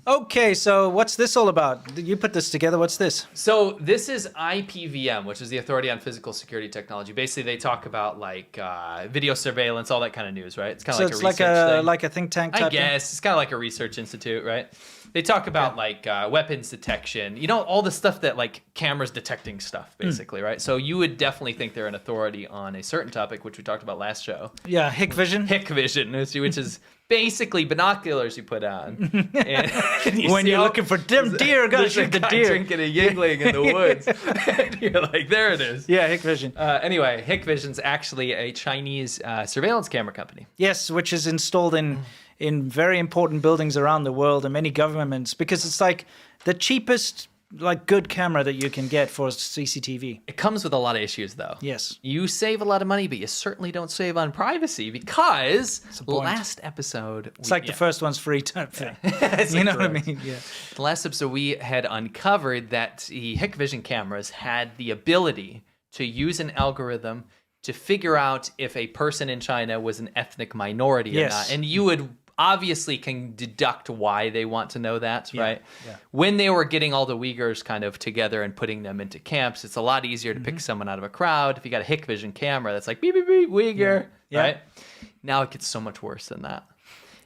Okay, so what's this all about? You put this together. What's this? So this is IPVM, which is the Authority on Physical Security Technology. Basically, they talk about like video surveillance, all that kind of news, right? It's kind of like a research thing. Like a think tank type I guess. It's kind of like a research institute, right? They talk about like weapons detection, all the stuff that like cameras detecting stuff, basically, right? So you would definitely think they're an authority on a certain topic, which we talked about last show. Yeah, Hikvision. Hikvision, which is basically binoculars you put on. And when you're looking for deer, gotta shoot the deer. Drinking a Yingling in the woods. And you're like, there it is. Yeah, Hikvision. Anyway, Hikvision's actually a Chinese surveillance camera company. Yes, which is installed in very important buildings around the world and many governments, because it's like the cheapest, like good camera that you can get for CCTV. It comes with a lot of issues, though. Yes. You save a lot of money, but you certainly don't save on privacy, because last episode... It's like the first one's free type thing. You know what I mean? Yeah. The last episode, we had uncovered that the Hikvision cameras had the ability to use an algorithm to figure out if a person in China was an ethnic minority or not. And you would... obviously can deduct why they want to know that, right? Yeah. When they were getting all the Uyghurs kind of together and putting them into camps, it's a lot easier to pick someone out of a crowd. If you got a Hikvision camera that's like, beep, beep, beep, Uyghur, right? Now it gets so much worse than that.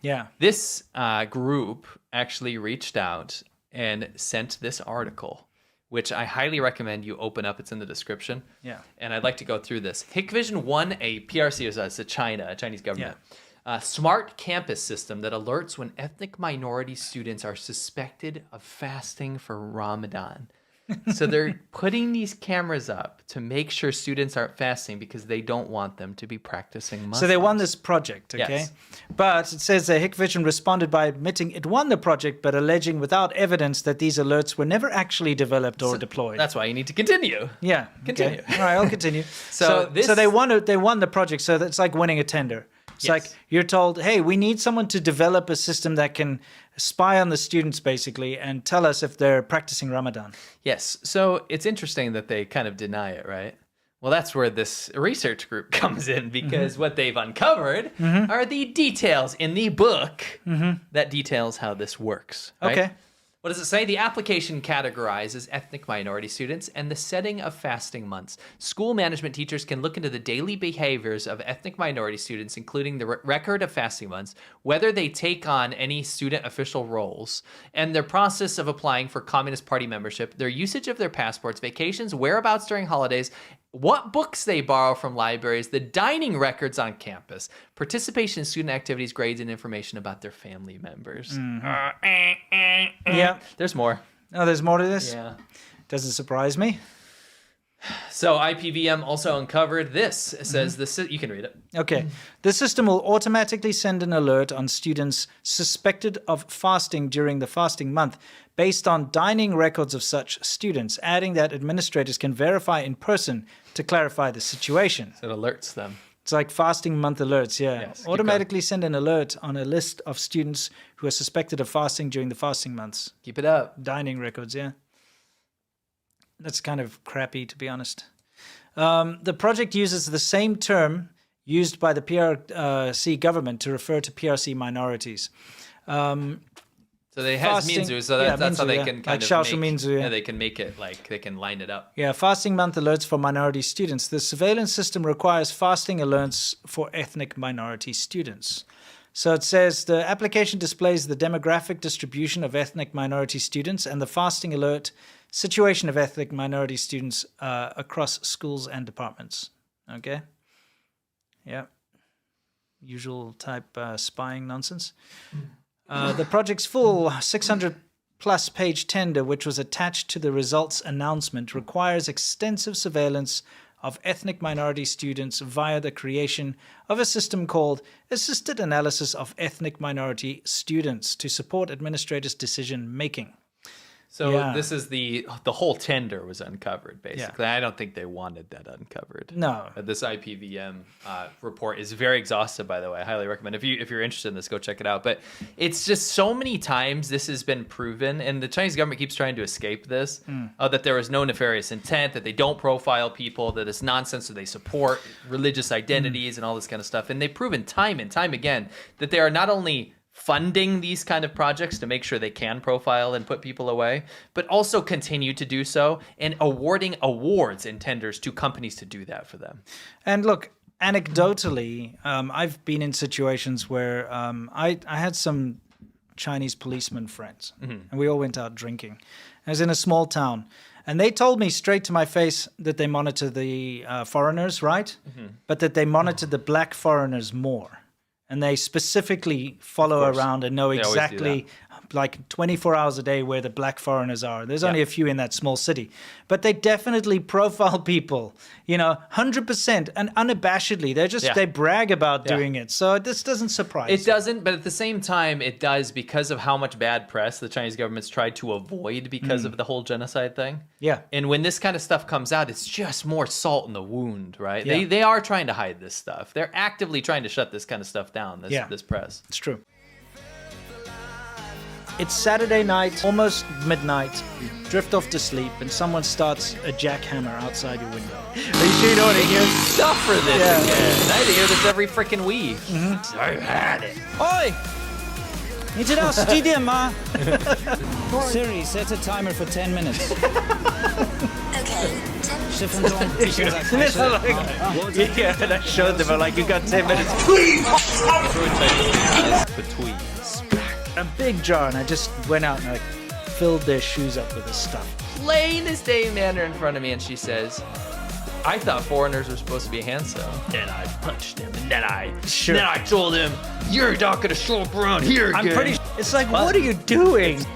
Yeah. This group actually reached out and sent this article, which I highly recommend you open up. It's in the description. Yeah. And I'd like to go through this. Hikvision won a PRC, it's a Chinese government. Yeah. Smart campus system that alerts when ethnic minority students are suspected of fasting for Ramadan. So they're putting these cameras up to make sure students aren't fasting because they don't want them to be practicing Muslims. So they won this project, okay? Yes. But it says that Hikvision responded by admitting it won the project, but alleging without evidence that these alerts were never actually developed or deployed. That's why you need to continue. Yeah. Continue. Okay. All right, I'll continue. So they won the project, so that's like winning a tender. It's like you're told, hey, we need someone to develop a system that can spy on the students, basically, and tell us if they're practicing Ramadan. Yes. So it's interesting that they kind of deny it, right? Well, that's where this research group comes in, because what they've uncovered are the details in the book that details how this works. Right? Okay. What does it say? The application categorizes ethnic minority students and the setting of fasting months. School management teachers can look into the daily behaviors of ethnic minority students, including the record of fasting months, whether they take on any student official roles, and their process of applying for Communist Party membership, their usage of their passports, vacations, whereabouts during holidays, what books they borrow from libraries, the dining records on campus, participation in student activities, grades, and information about their family members. Yeah. There's more. Oh, there's more to this? Yeah. Doesn't surprise me. So IPVM also uncovered this. It says, you can read it. Okay. The system will automatically send an alert on students suspected of fasting during the fasting month based on dining records of such students, adding that administrators can verify in person to clarify the situation. So it alerts them. It's like fasting month alerts, yeah. Yes, automatically send an alert on a list of students who are suspected of fasting during the fasting months. Keep it up. Dining records, yeah. That's kind of crappy, to be honest. The project uses the same term used by the PRC government to refer to PRC minorities. So they have Minzu, so that's how they can kind of Minzu, they can make it like they can line it up. Yeah, fasting month alerts for minority students. The surveillance system requires fasting alerts for ethnic minority students. So it says the application displays the demographic distribution of ethnic minority students and the fasting alert situation of ethnic minority students across schools and departments. Okay? Yeah. Usual type spying nonsense. The project's full 600-plus page tender, which was attached to the results announcement, requires extensive surveillance of ethnic minority students via the creation of a system called Assisted Analysis of Ethnic Minority Students to support administrators' decision-making. So this is the whole tender was uncovered, basically. Yeah. I don't think they wanted that uncovered. No. This IPVM report is very exhaustive, by the way. I highly recommend. If you're interested in this, go check it out. But it's just so many times this has been proven, and the Chinese government keeps trying to escape this, that there was no nefarious intent, that they don't profile people, that it's nonsense, that they support religious identities and all this kind of stuff. And they've proven time and time again that they are not only funding these kind of projects to make sure they can profile and put people away, but also continue to do so and awarding awards and tenders to companies to do that for them. And look, anecdotally, I've been in situations where I had some Chinese policeman friends, and we all went out drinking. I was in a small town, and they told me straight to my face that they monitor the foreigners, right? But that they monitor the black foreigners more. And they specifically follow around and know exactly, like 24 hours a day, where the black foreigners are. There's only a few in that small city. But they definitely profile people, 100% and unabashedly. They brag about doing it. So this doesn't surprise me. It doesn't, but at the same time, it does because of how much bad press the Chinese government's tried to avoid because of the whole genocide thing. Yeah. And when this kind of stuff comes out, it's just more salt in the wound, right? Yeah. They are trying to hide this stuff. They're actively trying to shut this kind of stuff down, this press. It's true. It's Saturday night, almost midnight. You drift off to sleep, and someone starts a jackhammer outside your window. Are you sure you don't want to hear stuff for this again? I had to hear this every freaking week. I've had it. Oi! 你知道几点吗? Siri, set a timer for 10 minutes. Okay, 10分钟，现在开始。 Yeah, and I showed them. I'm like, you got 10 minutes. Between. A big jar, and I just went out and I filled their shoes up with this stuff. Plainest day manner in front of me, and she says, I thought foreigners were supposed to be handsome. Then I punched him, and then I told him, you're not going to show up around here again. It's like, what are you doing?